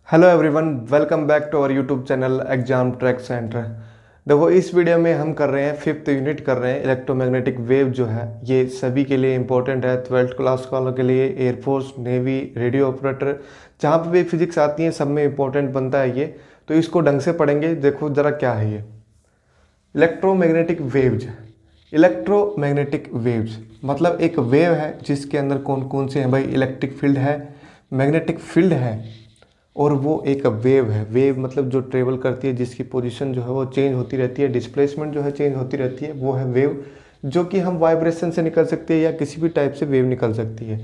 Hello everyone, welcome back to our YouTube channel Exam Track Centre. देखो, इस video में हम कर रहे हैं 5th यूनिट कर रहे हैं। इलेक्ट्रोमैग्नेटिक वेव जो है ये सभी के लिए इंपॉर्टेंट है। 12th क्लास वालों के लिए, एयरफोर्स, नेवी, रेडियो ऑपरेटर, जहाँ पे भी फिजिक्स आती है सब में इंपॉर्टेंट बनता है ये। तो इसको ढंग से पढ़ेंगे। देखो ज़रा क्या है ये इलेक्ट्रोमैग्नेटिक वेव्स। इलेक्ट्रोमैग्नेटिक वेव्स मतलब एक वेव है जिसके अंदर कौन कौन से हैं भाई, इलेक्ट्रिक फील्ड है, मैग्नेटिक फील्ड है और वो एक वेव है। वेव मतलब जो ट्रेवल करती है, जिसकी पोजीशन जो है वो चेंज होती रहती है, डिस्प्लेसमेंट जो है चेंज होती रहती है, वो है वेव। जो कि हम वाइब्रेशन से निकल सकती है या किसी भी टाइप से वेव निकल सकती है।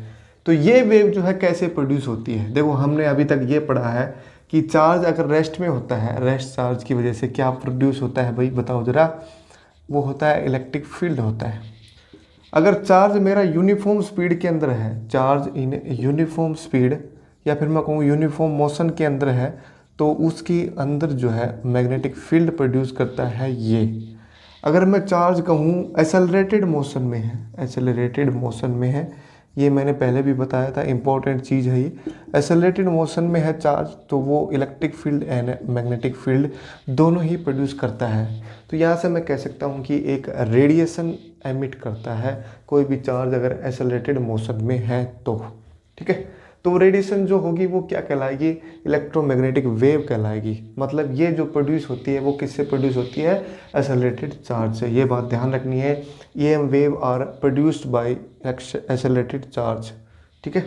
तो ये वेव जो है कैसे प्रोड्यूस होती है, देखो हमने अभी तक ये पढ़ा है कि चार्ज अगर रेस्ट में होता है, रेस्ट चार्ज की वजह से क्या प्रोड्यूस होता है भाई, बताओ ज़रा। वो होता है इलेक्ट्रिक फील्ड होता है। अगर चार्ज मेरा यूनिफॉर्म स्पीड के अंदर है, चार्ज इन यूनिफॉर्म स्पीड या फिर मैं कहूँ यूनिफॉर्म मोशन के अंदर है, तो उसके अंदर जो है मैग्नेटिक फील्ड प्रोड्यूस करता है ये। अगर मैं चार्ज कहूँ एसेलरेटेड मोशन में है, एसेलरेटेड मोशन में है, ये मैंने पहले भी बताया था, इंपॉर्टेंट चीज़ है ये। एसेलरेटेड मोशन में है चार्ज, तो वो electric field and magnetic field दोनों ही प्रोड्यूस करता है। तो यहाँ से मैं कह सकता हूँ कि एक रेडिएशन एमिट करता है कोई भी चार्ज अगर एसेलरेटेड मोशन में है तो। ठीक है, तो रेडिएशन जो होगी वो क्या कहलाएगी, इलेक्ट्रोमैग्नेटिक वेव कहलाएगी। मतलब ये जो प्रोड्यूस होती है वो किससे प्रोड्यूस होती है, एसेलरेटेड चार्ज से। ये बात ध्यान रखनी है, EM wave are produced by accelerated charge. ठीक है,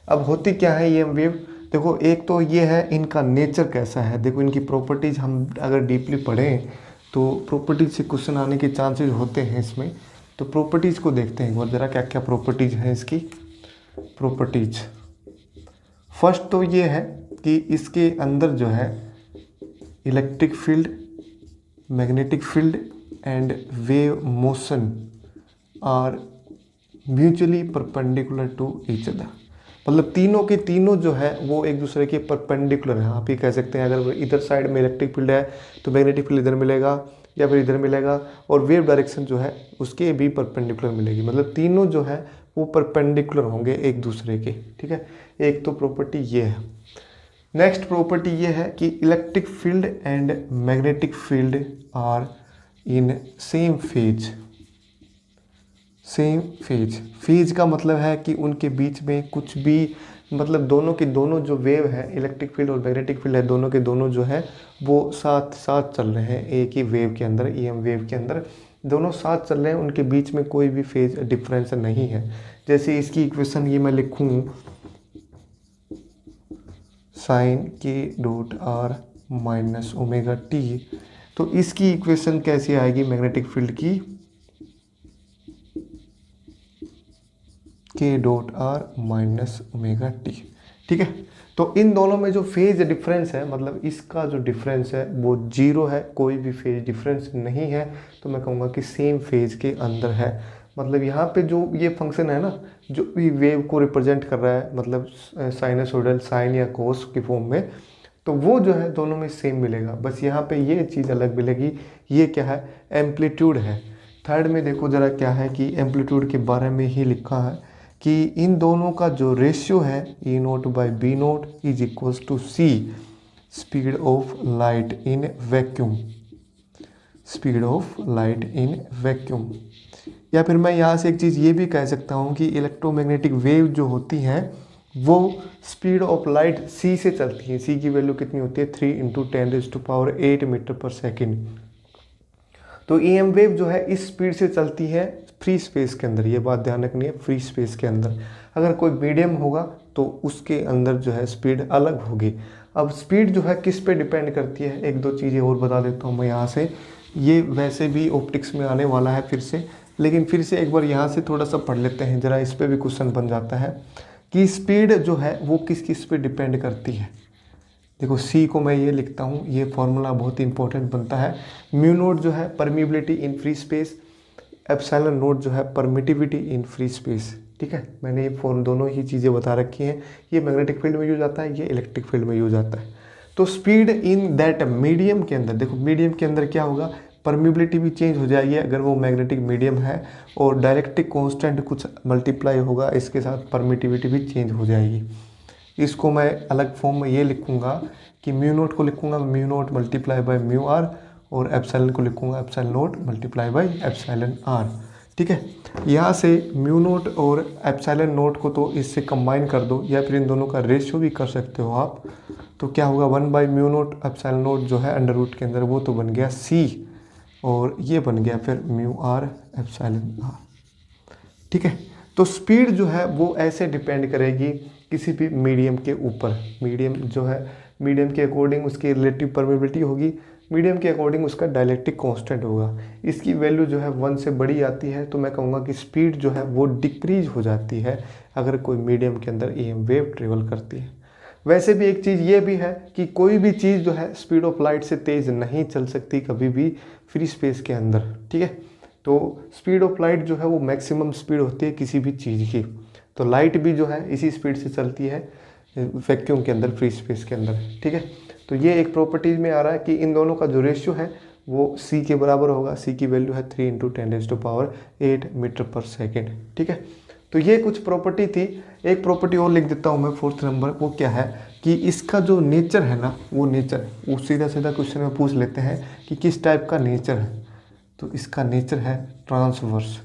अब होती क्या है EM वेव, देखो एक तो ये है इनका नेचर कैसा है। देखो इनकी प्रॉपर्टीज हम अगर डीपली पढ़ें तो प्रॉपर्टीज से क्वेश्चन आने के चांसेस होते हैं इसमें। तो प्रॉपर्टीज को देखते हैं एक बार ज़रा, क्या क्या प्रॉपर्टीज हैं इसकी। प्रॉपर्टीज फर्स्ट तो ये है कि इसके अंदर जो है electric field, magnetic field and wave motion are mutually perpendicular to each other. मतलब तीनों के तीनों जो है वो एक दूसरे के परपेंडिकुलर है। आप ये कह सकते हैं अगर इधर साइड में इलेक्ट्रिक फील्ड है तो मैग्नेटिक फील्ड इधर मिलेगा या फिर इधर मिलेगा, और वेव डायरेक्शन जो है उसके भी परपेंडिकुलर मिलेगी। मतलब तीनों जो है वो परपेंडिकुलर होंगे एक दूसरे के। ठीक है, एक तो प्रॉपर्टी ये है। नेक्स्ट प्रॉपर्टी ये है कि electric field and magnetic field are in same phase. Same phase, phase का मतलब है कि उनके बीच में कुछ भी, मतलब दोनों के दोनों जो वेव है, इलेक्ट्रिक फील्ड और मैग्नेटिक फील्ड है, दोनों के दोनों जो है वो साथ साथ चल रहे हैं एक ही वेव के अंदर, EM वेव के अंदर दोनों साथ चल रहे हैं। उनके बीच में कोई भी फेज डिफरेंस नहीं है। जैसे इसकी इक्वेशन ये मैं लिखूँ साइन के dot are minus omega T, तो इसकी इक्वेशन कैसी आएगी मैग्नेटिक फील्ड की, के dot are minus omega T. ठीक है, तो इन दोनों में जो फेज डिफरेंस है, मतलब इसका जो डिफरेंस है वो 0 है, कोई भी फेज डिफरेंस नहीं है। तो मैं कहूँगा कि सेम फेज के अंदर है। मतलब यहाँ पे जो ये फंक्शन है ना, जो भी वेव को रिप्रेजेंट कर रहा है, मतलब साइनसोइडल, साइन या कोस की फॉर्म में, तो वो जो है दोनों में सेम मिलेगा। बस यहाँ पे ये चीज़ अलग मिलेगी, ये क्या है, एम्पलीट्यूड है। थर्ड में देखो ज़रा क्या है कि एम्पलीट्यूड के बारे में ही लिखा है कि इन दोनों का जो रेशियो है E0 by B0 is equals to C speed of light in vacuum. Speed of light in vacuum. या फिर मैं यहाँ से एक चीज़ ये भी कह सकता हूँ कि इलेक्ट्रोमैग्नेटिक वेव जो होती हैं वो स्पीड ऑफ लाइट C से चलती है। C की वैल्यू कितनी होती है, 3 × 10⁸ मीटर पर सेकेंड। तो EM वेव जो है इस स्पीड से चलती है फ्री स्पेस के अंदर। ये बात ध्यान रखनी है, फ्री स्पेस के अंदर। अगर कोई मीडियम होगा तो उसके अंदर जो है स्पीड अलग होगी। अब स्पीड जो है किस पे डिपेंड करती है, एक दो चीज़ें और बता देता हूँ मैं यहाँ से। ये वैसे भी ऑप्टिक्स में आने वाला है फिर से, लेकिन फिर से एक बार यहाँ से थोड़ा सा पढ़ लेते हैं ज़रा, इस पर भी क्वेश्चन बन जाता है कि स्पीड जो है वो किस किस पे डिपेंड करती है। देखो C को मैं ये लिखता हूँ, ये फॉर्मूला बहुत इंपॉर्टेंट बनता है। म्यू नोट जो है permeability in free space, epsilon note जो है परमिटिविटी इन फ्री स्पेस। ठीक है, मैंने ये फॉर्म दोनों ही चीज़ें बता रखी हैं। ये मैग्नेटिक फील्ड में यूज आता है, ये इलेक्ट्रिक फील्ड में यूज आता है। तो स्पीड इन दैट मीडियम के अंदर, देखो मीडियम के अंदर क्या होगा, परमिबिलिटी भी चेंज हो जाएगी अगर वो मैग्नेटिक मीडियम है, और डायरेक्टिक कांस्टेंट कुछ मल्टीप्लाई होगा इसके साथ, परमिटिविटी भी चेंज हो जाएगी। इसको मैं अलग फॉर्म में ये लिखूँगा कि म्यू नोट को लिखूँगा mu naught multiply by mu R, और एप्सिलॉन को लिखूँगा epsilon naught multiply by epsilon R. ठीक है, यहाँ से म्यू नोट और एप्सिलॉन नोट को तो इससे कंबाइन कर दो, या फिर इन दोनों का रेशियो भी कर सकते हो आप। तो क्या होगा, 1 by mu naught epsilon note जो है अंडर रूट के अंदर, वो तो बन गया सी, और ये बन गया फिर म्यू आर एप्सिलॉन आर। ठीक है, तो स्पीड जो है वो ऐसे डिपेंड करेगी किसी भी मीडियम के ऊपर। मीडियम जो है, मीडियम के अकॉर्डिंग उसकी रिलेटिव परमेबिलिटी होगी, मीडियम के अकॉर्डिंग उसका डायलेक्ट्रिक कांस्टेंट होगा। इसकी वैल्यू जो है 1 से बड़ी आती है तो मैं कहूँगा कि स्पीड जो है वो डिक्रीज हो जाती है अगर कोई मीडियम के अंदर ईएम वेव ट्रेवल करती है। वैसे भी एक चीज़ ये भी है कि कोई भी चीज़ जो है स्पीड ऑफ लाइट से तेज़ नहीं चल सकती कभी भी फ्री स्पेस के अंदर। ठीक है, तो स्पीड ऑफ लाइट जो है वो मैक्सिमम स्पीड होती है किसी भी चीज़ की, तो लाइट भी जो है इसी स्पीड से चलती है वैक्यूम के अंदर, फ्री स्पेस के अंदर। ठीक है, तो ये एक प्रॉपर्टीज में आ रहा है कि इन दोनों का जो रेशियो है वो सी के बराबर होगा। सी की वैल्यू है 3 × 10⁸ मीटर पर सेकेंड। ठीक है, तो ये कुछ प्रॉपर्टी थी। एक प्रॉपर्टी और लिख देता हूँ मैं 4th नंबर, वो क्या है कि इसका जो नेचर है ना, वो नेचर वो सीधा सीधा क्वेश्चन में पूछ लेते हैं कि किस टाइप का नेचर है। तो इसका नेचर है ट्रांसवर्स।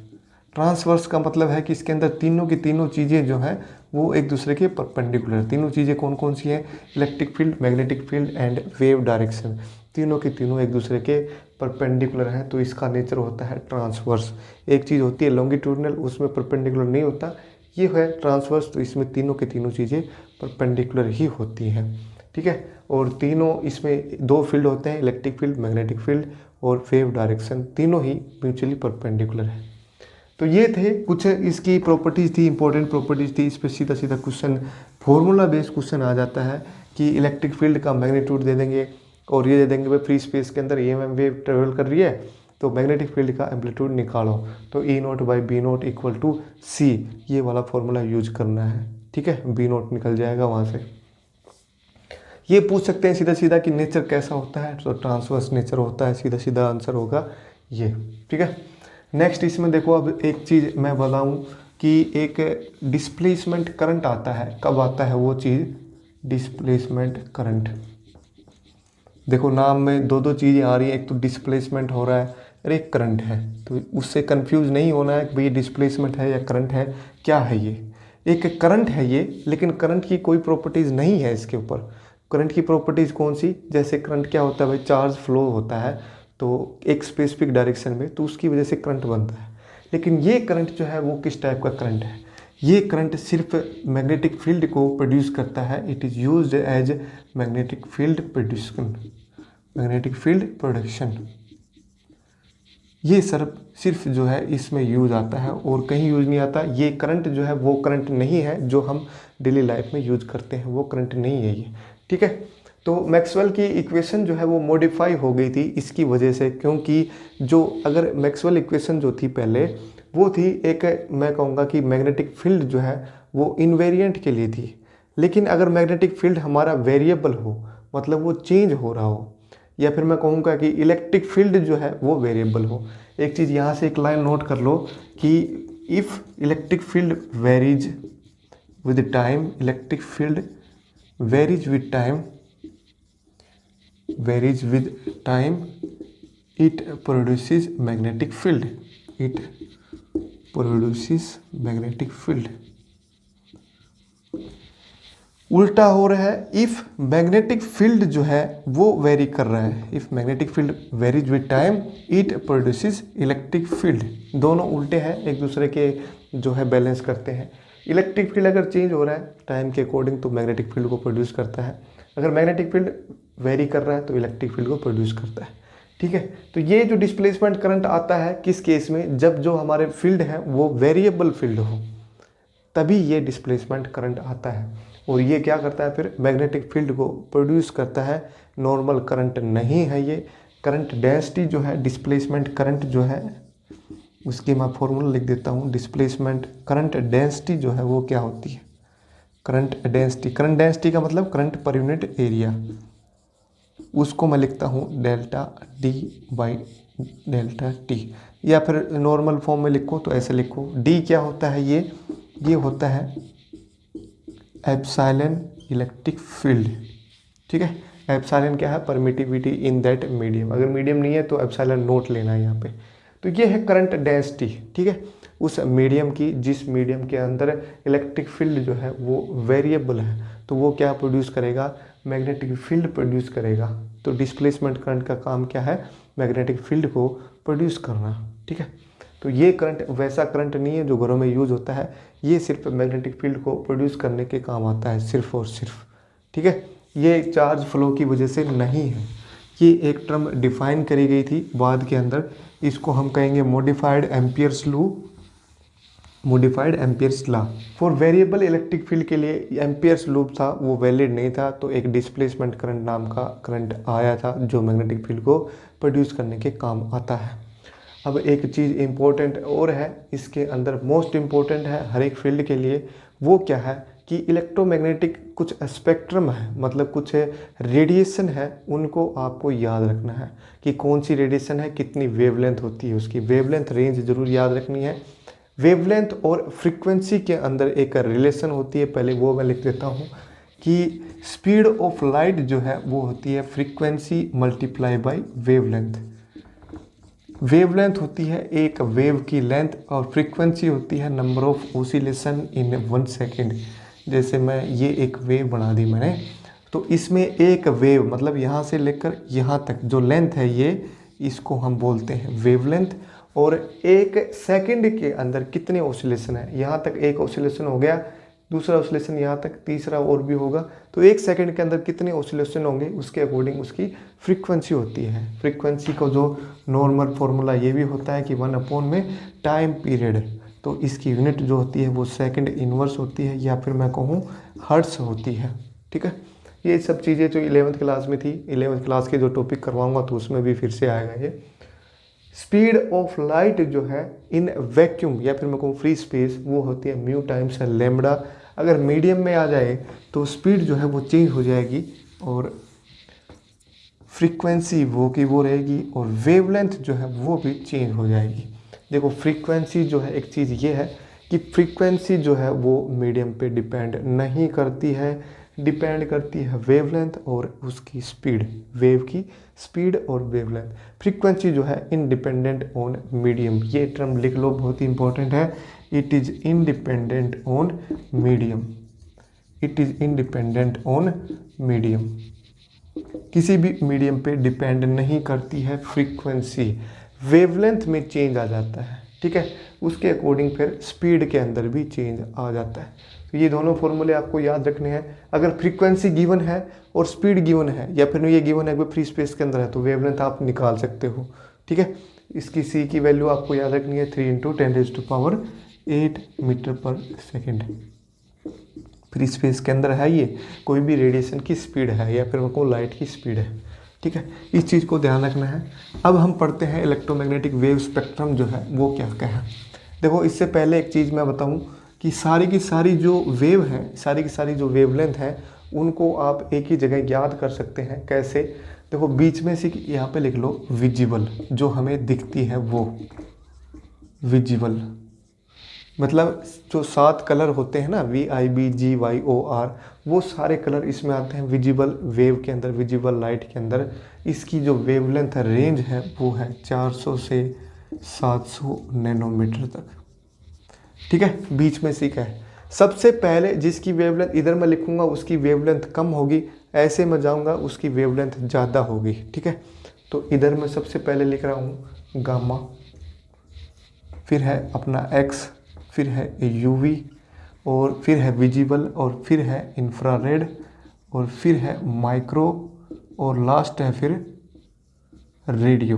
ट्रांसवर्स का मतलब है कि इसके अंदर तीनों की तीनों चीज़ें जो हैं वो एक दूसरे के परपेंडिकुलर। तीनों चीज़ें कौन कौन सी हैं, electric field, magnetic field and wave direction, तीनों की तीनों एक दूसरे के परपेंडिकुलर हैं, तो इसका नेचर होता है ट्रांसवर्स। एक चीज़ होती है लॉन्गिट्यूडनल, उसमें परपेंडिकुलर नहीं होता, ये है ट्रांसवर्स, तो इसमें तीनों की तीनों चीज़ें परपेंडिकुलर ही होती हैं। ठीक है, और तीनों इसमें दो फील्ड होते हैं, इलेक्ट्रिक फील्ड, मैग्नेटिक फील्ड और वेव डायरेक्शन, तीनों ही म्यूचुअली परपेंडिकुलर है। तो ये थे कुछ इसकी प्रॉपर्टीज़ थी, इंपॉर्टेंट प्रॉपर्टीज़ थी। इस पर सीधा सीधा क्वेश्चन, फॉर्मूला बेस्ड क्वेश्चन आ जाता है कि इलेक्ट्रिक फील्ड का मैग्नीट्यूड दे देंगे और ये दे देंगे भाई फ्री स्पेस के अंदर ईएमएफ वेव ट्रेवल कर रही है, तो मैग्नेटिक फील्ड का एम्पलीट्यूड निकालो, तो E0/B0 = C, ये वाला फॉर्मूला यूज करना है। ठीक है, B0 निकल जाएगा वहाँ से। ये पूछ सकते हैं सीधा सीधा कि नेचर कैसा होता है, तो ट्रांसवर्स नेचर होता है, सीधा सीधा आंसर होगा ये। ठीक है, नेक्स्ट इसमें देखो, अब एक चीज़ मैं बताऊं कि एक डिस्प्लेसमेंट करंट आता है। कब आता है वो चीज़, डिस्प्लेसमेंट करंट। देखो नाम में दो दो चीज़ें आ रही हैं, एक तो डिस्प्लेसमेंट हो रहा है और एक करंट है, तो उससे कंफ्यूज नहीं होना है कि भाई डिस्प्लेसमेंट है या करंट है, क्या है ये। एक करंट है ये, लेकिन करंट की कोई प्रॉपर्टीज़ नहीं है इसके ऊपर। करंट की प्रॉपर्टीज़ कौन सी, जैसे करंट क्या होता है भाई, चार्ज फ्लो होता है तो एक स्पेसिफिक डायरेक्शन में, तो उसकी वजह से करंट बनता है। लेकिन ये करंट जो है वो किस टाइप का करंट है, ये करंट सिर्फ मैग्नेटिक फील्ड को प्रोड्यूस करता है। It is used as magnetic field production, magnetic field production. ये सिर्फ जो है इसमें यूज आता है और कहीं यूज नहीं आता। ये करंट जो है वो करंट नहीं है जो हम डेली लाइफ में यूज करते हैं, वो करंट नहीं है ये। ठीक है, तो मैक्सवेल की इक्वेशन जो है वो मॉडिफाई हो गई थी इसकी वजह से, क्योंकि जो अगर मैक्सवेल इक्वेशन जो थी पहले, वो थी एक, मैं कहूँगा कि मैग्नेटिक फील्ड जो है वो इनवेरिएंट के लिए थी। लेकिन अगर मैग्नेटिक फील्ड हमारा वेरिएबल हो, मतलब वो चेंज हो रहा हो, या फिर मैं कहूँगा कि इलेक्ट्रिक फील्ड जो है वो वेरिएबल हो। एक चीज़ यहाँ से एक लाइन नोट कर लो कि if electric field varies with time, electric field varies with time, varies with time, it produces magnetic field, it produces magnetic field। उल्टा हो रहा है, इफ मैग्नेटिक फील्ड जो है वो वेरी कर रहा है, if magnetic field varies with time it produces electric field. दोनों उल्टे हैं, एक दूसरे के जो है बैलेंस करते हैं। इलेक्ट्रिक फील्ड अगर चेंज हो रहा है टाइम के अकॉर्डिंग तो मैग्नेटिक फील्ड को प्रोड्यूस करता है, अगर मैग्नेटिक फील्ड वेरी कर रहा है तो इलेक्ट्रिक फील्ड को प्रोड्यूस करता है। ठीक है, तो ये जो डिस्प्लेसमेंट करंट आता है किस केस में, जब जो हमारे फील्ड है वो वेरिएबल फील्ड हो, तभी ये डिस्प्लेसमेंट करंट आता है। और ये क्या करता है फिर, मैग्नेटिक फील्ड को प्रोड्यूस करता है। नॉर्मल करंट नहीं है ये। करंट डेंसिटी जो है, डिस्प्लेसमेंट करंट जो है, उसकी मैं फॉर्मूला लिख देता हूँ। डिस्प्लेसमेंट करंट डेंसिटी जो है वो क्या होती है, करंट डेंसिटी। करंट डेंसिटी का मतलब करंट पर यूनिट एरिया, उसको मैं लिखता हूँ ΔD/ΔT, या फिर नॉर्मल फॉर्म में लिखो तो ऐसे लिखो। D क्या होता है, ये होता है एप्सिलॉन इलेक्ट्रिक फील्ड, ठीक है। एप्सिलॉन क्या है, परमिटिविटी इन दैट मीडियम, अगर मीडियम नहीं है तो एप्सिलॉन नोट लेना है यहाँ पे। तो ये है करंट डेंसिटी, ठीक है, उस मीडियम की जिस मीडियम के अंदर इलेक्ट्रिक फील्ड जो है वो वेरिएबल है, तो वो क्या प्रोड्यूस करेगा, मैग्नेटिक फील्ड प्रोड्यूस करेगा। तो डिस्प्लेसमेंट करंट का काम क्या है, मैग्नेटिक फील्ड को प्रोड्यूस करना, ठीक है। तो ये करंट वैसा करंट नहीं है जो घरों में यूज होता है, ये सिर्फ मैग्नेटिक फील्ड को प्रोड्यूस करने के काम आता है सिर्फ और सिर्फ, ठीक है। ये चार्ज फ्लो की वजह से नहीं है। ये एक टर्म डिफाइन करी गई थी बाद के अंदर, इसको हम कहेंगे modified Ampere's law, modified Ampere's law. For variable electric field के लिए एम्पियर्स लूप था वो वैलिड नहीं था, तो एक डिस्प्लेसमेंट करंट नाम का करंट आया था जो मैग्नेटिक फील्ड को प्रोड्यूस करने के काम आता है। अब एक चीज़ इम्पोर्टेंट और है इसके अंदर, मोस्ट इम्पोर्टेंट है हर एक फील्ड के लिए, वो क्या है कि इलेक्ट्रोमैग्नेटिक कुछ स्पेक्ट्रम है, मतलब कुछ रेडिएशन है, उनको आपको याद रखना है कि कौन सी रेडिएशन है, कितनी वेवलेंथ होती है, उसकी वेवलेंथ रेंज जरूर याद रखनी है। वेवलेंथ और फ्रीक्वेंसी के अंदर एक रिलेशन होती है, पहले वो मैं लिख देता हूँ कि स्पीड ऑफ लाइट जो है वो होती है frequency multiply by wavelength. Wavelength होती है एक वेव की लेंथ और फ्रीक्वेंसी होती है number of oscillation in 1 second. जैसे मैं ये एक वेव बना दी मैंने, तो इसमें एक वेव मतलब यहाँ से लेकर यहाँ तक जो लेंथ है ये, इसको हम बोलते हैं वेवलेंथ। और एक सेकंड के अंदर कितने ओसिलेशन है, यहाँ तक एक ओसिलेशन हो गया, दूसरा ओसिलेशन यहाँ तक, तीसरा और भी होगा, तो एक सेकंड के अंदर कितने ओसिलेशन होंगे उसके अकॉर्डिंग उसकी फ्रीक्वेंसी होती है। फ्रीक्वेंसी को जो नॉर्मल फॉर्मूला ये भी होता है कि 1 में टाइम पीरियड, तो इसकी यूनिट जो होती है वो सेकंड इनवर्स होती है, या फिर मैं कहूँ हर्ट्ज होती है, ठीक है। ये सब चीज़ें जो 11th क्लास में थी, 11th क्लास के जो टॉपिक करवाऊंगा तो उसमें भी फिर से आएगा ये। स्पीड ऑफ लाइट जो है इन वैक्यूम या फिर मैं कहूँ फ्री स्पेस, वो होती है म्यू टाइम्स लैम्बडा। अगर मीडियम में आ जाए तो स्पीड जो है वो चेंज हो जाएगी और फ्रीक्वेंसी वो की वो रहेगी, और वेवलेंथ जो है वो भी चेंज हो जाएगी। देखो फ्रीक्वेंसी जो है, एक चीज़ ये है कि फ्रीक्वेंसी जो है वो मीडियम पे डिपेंड नहीं करती है, डिपेंड करती है वेवलेंथ और उसकी स्पीड, वेव की स्पीड और वेवलेंथ। फ्रीक्वेंसी जो है इंडिपेंडेंट ऑन मीडियम, ये टर्म लिख लो, बहुत ही इंपॉर्टेंट है। It is independent on medium, it is independent on medium, किसी भी मीडियम पे डिपेंड नहीं करती है फ्रीक्वेंसी। वेवलेंथ में चेंज आ जाता है, ठीक है, उसके अकॉर्डिंग फिर स्पीड के अंदर भी चेंज आ जाता है। तो ये दोनों फॉर्मूले आपको याद रखने हैं। अगर फ्रीक्वेंसी गिवन है और स्पीड गिवन है, या फिर ये गिवन है कि फ्री स्पेस के अंदर है, तो वेवलेंथ आप निकाल सकते हो, ठीक है। इसकी सी की वैल्यू आपको याद रखनी है 3 × 10⁸ मीटर पर सेकेंड। फ्री स्पेस के अंदर है, ये कोई भी रेडिएशन की स्पीड है या फिर को लाइट की स्पीड है, ठीक है, इस चीज़ को ध्यान रखना है। अब हम पढ़ते हैं इलेक्ट्रोमैग्नेटिक वेव स्पेक्ट्रम जो है वो क्या क्या है। देखो इससे पहले एक चीज़ मैं बताऊं कि सारी की सारी जो वेव है, सारी की सारी जो वेवलेंथ है, उनको आप एक ही जगह याद कर सकते हैं। कैसे, देखो बीच में से यहाँ पे लिख लो विजिबल, जो हमें दिखती है वो विजिबल, मतलब जो 7 कलर होते हैं ना, VIBGYOR, वो सारे कलर इसमें आते हैं विजिबल वेव के अंदर, विजिबल लाइट के अंदर। इसकी जो वेवलेंथ रेंज है वो है 400 से 700 नैनोमीटर तक, ठीक है। बीच में सीखा है। सबसे पहले जिसकी वेवलेंथ इधर मैं लिखूंगा उसकी वेवलेंथ कम होगी, ऐसे मैं जाऊंगा उसकी वेवलेंथ ज़्यादा होगी, ठीक है। तो इधर मैं सबसे पहले लिख रहा हूँ गामा, फिर है अपना एक्स, फिर है UV, और फिर है विजिबल, और फिर है इंफ्रारेड, और फिर है माइक्रो, और लास्ट है फिर रेडियो।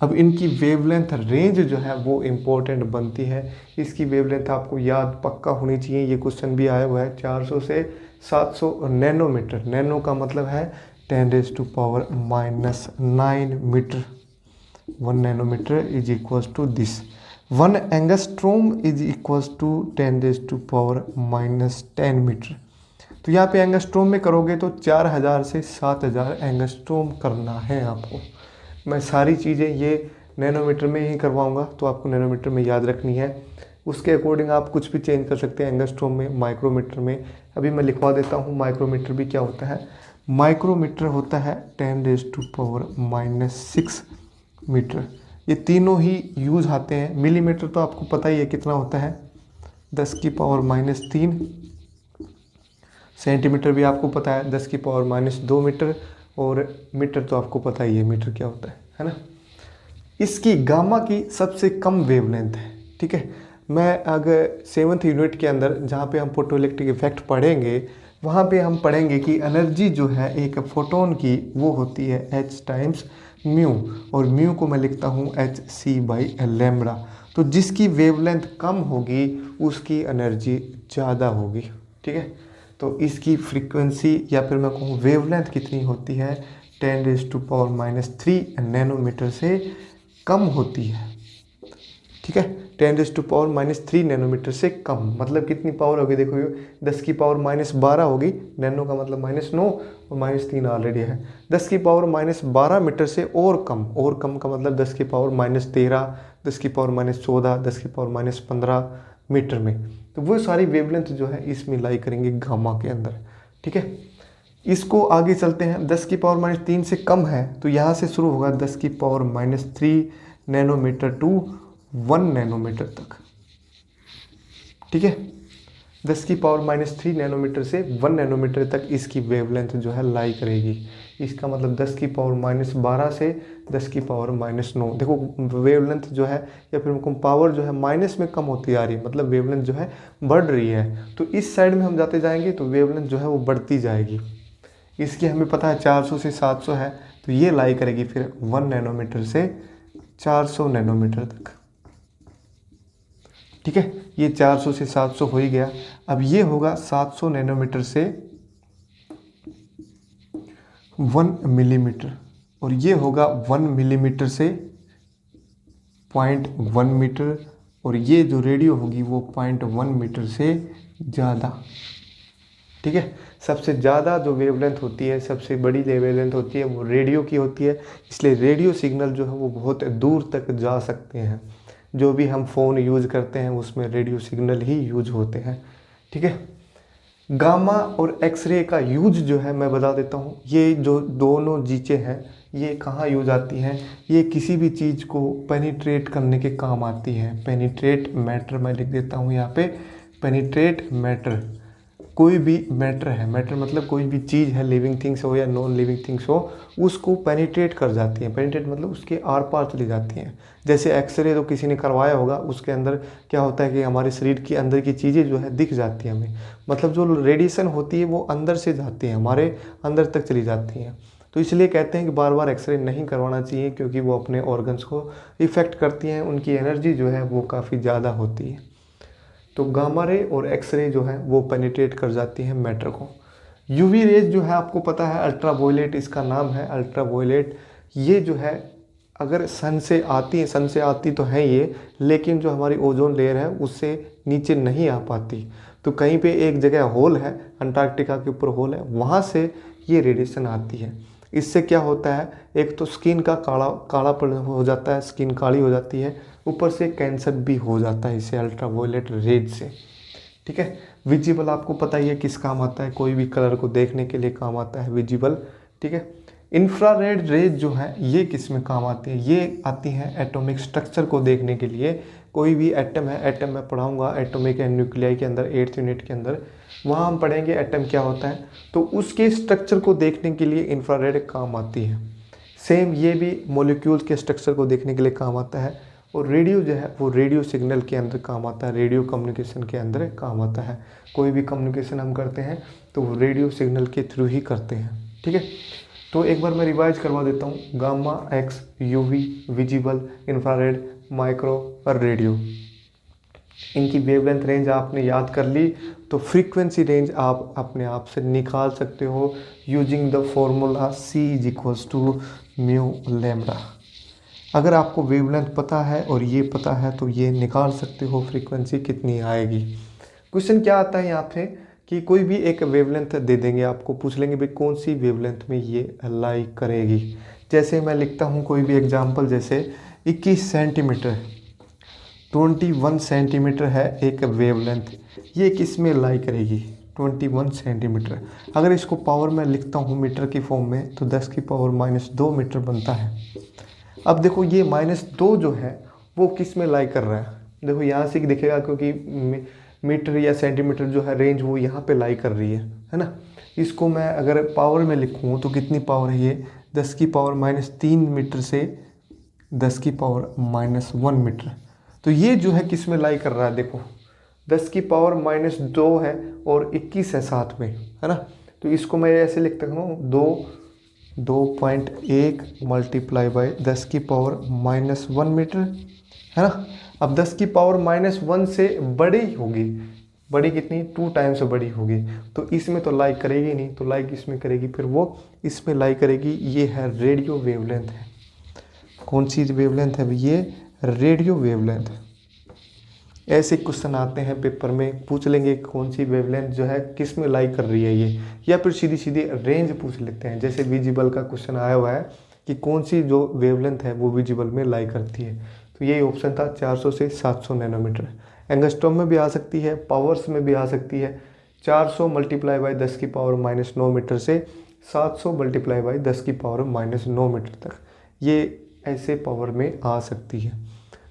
अब इनकी वेवलेंथ रेंज जो है वो इम्पोर्टेंट बनती है। इसकी वेवलेंथ आपको याद पक्का होनी चाहिए, ये क्वेश्चन भी आया हुआ है। 400 से 700 नैनोमीटर, नैनो का मतलब है 10⁻⁹ metre. 1 nanometre is equal to this. 1 angstrom is equal to 10⁻⁻10 metre. तो यहाँ पे एंगस्ट्रोम में करोगे तो 4000 से 7000 एंगस्ट्रोम करना है आपको। मैं सारी चीज़ें ये नैनोमीटर में ही करवाऊंगा, तो आपको नैनोमीटर में याद रखनी है। उसके अकॉर्डिंग आप कुछ भी चेंज कर सकते हैं एंगस्ट्रोम में, माइक्रोमीटर में। अभी मैं लिखवा देता हूँ माइक्रोमीटर भी क्या होता है। माइक्रोमीटर होता है 10⁻⁻6 मीटर। ये तीनों ही यूज आते हैं। मिलीमीटर तो आपको पता ही है कितना होता है, 10⁻³ सेंटीमीटर भी आपको पता है 10⁻² मीटर, और मीटर तो आपको पता ही है मीटर क्या होता है ना। इसकी गामा की सबसे कम वेवलेंथ है, ठीक है। मैं अगर 7th यूनिट के अंदर जहाँ पे हम फोटो इलेक्ट्रिक इफेक्ट पढ़ेंगे, वहाँ पे हम पढ़ेंगे कि एनर्जी जो है एक फोटोन की वो होती है h टाइम्स म्यू, और म्यू को मैं लिखता हूँ hc/λ। तो जिसकी वेवलेंथ कम होगी उसकी एनर्जी ज़्यादा होगी, ठीक है। तो इसकी फ्रीक्वेंसी या फिर मैं कहूँ वेवलेंथ कितनी होती है, 10⁻³ नैनोमीटर से कम होती है, ठीक है। 10⁻³ नैनोमीटर से कम मतलब कितनी पावर होगी, देखो 10⁻12 होगी, नैनो का मतलब -9 और -3 ऑलरेडी है। 10⁻12 मीटर से और कम का मतलब 10⁻13, 10⁻14, 10⁻15 मीटर में। तो वो सारी वेवलेंथ जो है इसमें लाई करेंगे गामा के अंदर, ठीक है। इसको आगे चलते हैं, 10⁻³ से कम है तो यहाँ से शुरू होगा 10⁻³ नैनोमीटर टू 1 नैनोमीटर तक, ठीक है। 10⁻³ नैनोमीटर से 1 नैनोमीटर तक इसकी वेवलेंथ जो है लाई करेगी। इसका मतलब 10⁻12 से 10⁻9। देखो वेवलेंथ जो है या फिर पावर जो है माइनस में कम होती आ रही है, मतलब वेवलेंथ जो है बढ़ रही है। तो इस साइड में हम जाते जाएंगे तो वेवलेंथ जो है वो बढ़ती जाएगी। इसकी हमें पता है 400 से 700 है, तो ये लाई करेगी फिर 1 नैनोमीटर से 400 नैनोमीटर तक, ठीक है। ये 400 से 700 हो ही गया। अब ये होगा 700 नैनोमीटर से 1 मिलीमीटर, और ये होगा 1 मिलीमीटर से 0.1 मीटर, और ये जो रेडियो होगी वो 0.1 मीटर से ज़्यादा, ठीक है। सबसे ज़्यादा जो वेवलेंथ होती है, सबसे बड़ी वेवलेंथ होती है वो रेडियो की होती है, इसलिए रेडियो सिग्नल जो है वो बहुत दूर तक जा सकते हैं। जो भी हम फ़ोन यूज़ करते हैं उसमें रेडियो सिग्नल ही यूज होते हैं, ठीक है। गामा और एक्सरे का यूज जो है मैं बता देता हूँ। ये जो दोनों चीज़ें हैं ये कहाँ यूज आती हैं, ये किसी भी चीज़ को पेनिट्रेट करने के काम आती है। पेनिट्रेट मैटर मैं लिख देता हूँ यहाँ पे, पेनिट्रेट मैटर। कोई भी मैटर है, मैटर मतलब कोई भी चीज़ है, लिविंग थिंग्स हो या नॉन लिविंग थिंग्स हो, उसको पेनिट्रेट कर जाती हैं। पेनिट्रेट मतलब उसके आर पार चली जाती हैं। जैसे एक्सरे तो किसी ने करवाया होगा, उसके अंदर क्या होता है कि हमारे शरीर के अंदर की चीज़ें जो है दिख जाती हैं हमें, मतलब जो रेडिएशन होती है वो अंदर से जाती है, हमारे अंदर तक चली जाती हैं। तो इसलिए कहते हैं कि बार बार एक्सरे नहीं करवाना चाहिए, क्योंकि वो अपने ऑर्गन्स को इफ़ेक्ट करती हैं, उनकी एनर्जी जो है वो काफ़ी ज़्यादा होती है। तो गामा रे और एक्सरे जो है वो पेनिट्रेट कर जाती है मैटर को। यूवी रेज जो है आपको पता है, अल्ट्रा वायलेट इसका नाम है, अल्ट्रा वायलेट। ये जो है अगर सन से आती है, सन से आती तो है ये, लेकिन जो हमारी ओजोन लेयर है उससे नीचे नहीं आ पाती। तो कहीं पे एक जगह होल है, अंटार्कटिका के ऊपर होल है, वहाँ से ये रेडिएशन आती है। इससे क्या होता है, एक तो स्किन का कालापन हो जाता है, स्किन काली हो जाती है, ऊपर से कैंसर भी हो जाता है इससे, अल्ट्रा वायलेट रेज से, ठीक है। विजिबल आपको पता ही है किस काम आता है, कोई भी कलर को देखने के लिए काम आता है विजिबल, ठीक है। इंफ्रारेड रेज जो है ये किस में काम आती है, ये आती हैं एटॉमिक स्ट्रक्चर को देखने के लिए। कोई भी एटम है, एटम मैं पढ़ाऊंगा एटॉमिक एंड न्यूक्लियाई के अंदर 8th यूनिट के अंदर, वहाँ हम पढ़ेंगे एटम क्या होता है। तो उसके स्ट्रक्चर को देखने के लिए इंफ्रारेड काम आती है। सेम ये भी मॉलिक्यूल्स के स्ट्रक्चर को देखने के लिए काम आता है। और रेडियो जो है वो रेडियो सिग्नल के अंदर काम आता है, रेडियो कम्युनिकेशन के अंदर काम आता है। कोई भी कम्युनिकेशन हम करते हैं तो वो रेडियो सिग्नल के थ्रू ही करते हैं, ठीक है। तो एक बार मैं रिवाइज करवा देता हूँ, gamma, x, UV, visible, infrared, micro और रेडियो। इनकी वेवलेंथ रेंज आपने याद कर ली तो फ्रीक्वेंसी रेंज आप अपने आप से निकाल सकते हो यूजिंग द फॉर्मूला C=μλ। अगर आपको वेवलेंथ पता है और ये पता है तो ये निकाल सकते हो फ्रीक्वेंसी कितनी आएगी। क्वेश्चन क्या आता है यहाँ पे कि कोई भी एक वेवलेंथ दे देंगे, आपको पूछ लेंगे भाई कौन सी वेवलेंथ में ये लाई करेगी। जैसे मैं लिखता हूँ कोई भी एग्जांपल, जैसे 21 सेंटीमीटर, 21 सेंटीमीटर है एक वेवलेंथ, ये किस में लाई करेगी 21 सेंटीमीटर। अगर इसको पावर में लिखता हूँ मीटर की फॉर्म में तो 10 की पावर -2 मीटर बनता है। अब देखो ये -2 जो है वो किस में लाई कर रहा है, देखो यहाँ से दिखेगा क्योंकि मीटर या सेंटीमीटर जो है रेंज वो यहाँ पे लाई कर रही है ना। इसको मैं अगर पावर में लिखूँ तो कितनी पावर है ये 10 की पावर -3 मीटर से 10 की पावर -1 मीटर। तो ये जो है किस में लाई कर रहा है, देखो 10 की पावर -2 है और 21 है साथ में, है ना। तो इसको मैं ऐसे लिख सकता हूँ 2.1 मल्टीप्लाई बाय 10 की पावर -1 मीटर, है ना। अब 10 की पावर -1 से बड़ी होगी, बड़ी कितनी 2 टाइम्स बड़ी होगी, तो इसमें तो लाई करेगी नहीं, तो लाई किस में करेगी, फिर वो इसमें लाई करेगी। ये है रेडियो वेवलेंथ है। कौन सी वेवलेंथ है, ये रेडियो वेवलेंथ। ऐसे क्वेश्चन आते हैं पेपर में, पूछ लेंगे कौन सी वेवलेंथ जो है किस में लाई कर रही है ये, या फिर सीधी सीधी रेंज पूछ लेते हैं। जैसे विजिबल का क्वेश्चन आया हुआ है कि कौन सी जो वेवलेंथ है वो विजिबल में लाई करती है, तो यही ऑप्शन था 400 से 700 नैनोमीटर। एंगस्ट्रॉम में भी आ सकती है, पावर्स में भी आ सकती है। 400 मल्टीप्लाई बाय 10 की पावर -9 मीटर से 700 मल्टीप्लाई बाय 10 की पावर -9 मीटर तक, ये ऐसे पावर में आ सकती है।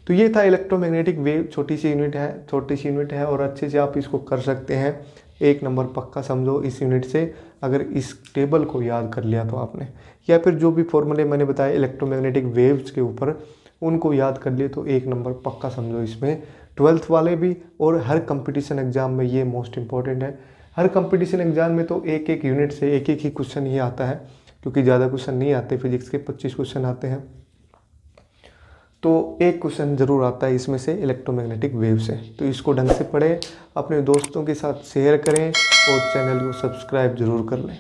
तो ये था इलेक्ट्रोमैग्नेटिक वेव, छोटी सी यूनिट है और अच्छे से आप इसको कर सकते हैं। 1 नंबर पक्का समझो इस यूनिट से, अगर इस टेबल को याद कर लिया तो आपने, या फिर जो भी फॉर्मूले मैंने बताए इलेक्ट्रोमैग्नेटिक वेव्स के ऊपर उनको याद कर लिए तो 1 नंबर पक्का समझो इसमें। 12th वाले भी और हर कंपटीशन एग्जाम में ये मोस्ट इंपॉर्टेंट है। हर कंपटीशन एग्जाम में तो एक एक यूनिट से एक ही क्वेश्चन ये आता है, क्योंकि ज़्यादा क्वेश्चन नहीं आते, फिजिक्स के 25 क्वेश्चन आते हैं, तो एक क्वेश्चन ज़रूर आता है इसमें से इलेक्ट्रोमैग्नेटिक वेव से। तो इसको ढंग से पढ़ें, अपने दोस्तों के साथ शेयर करें और चैनल को सब्सक्राइब ज़रूर कर लें।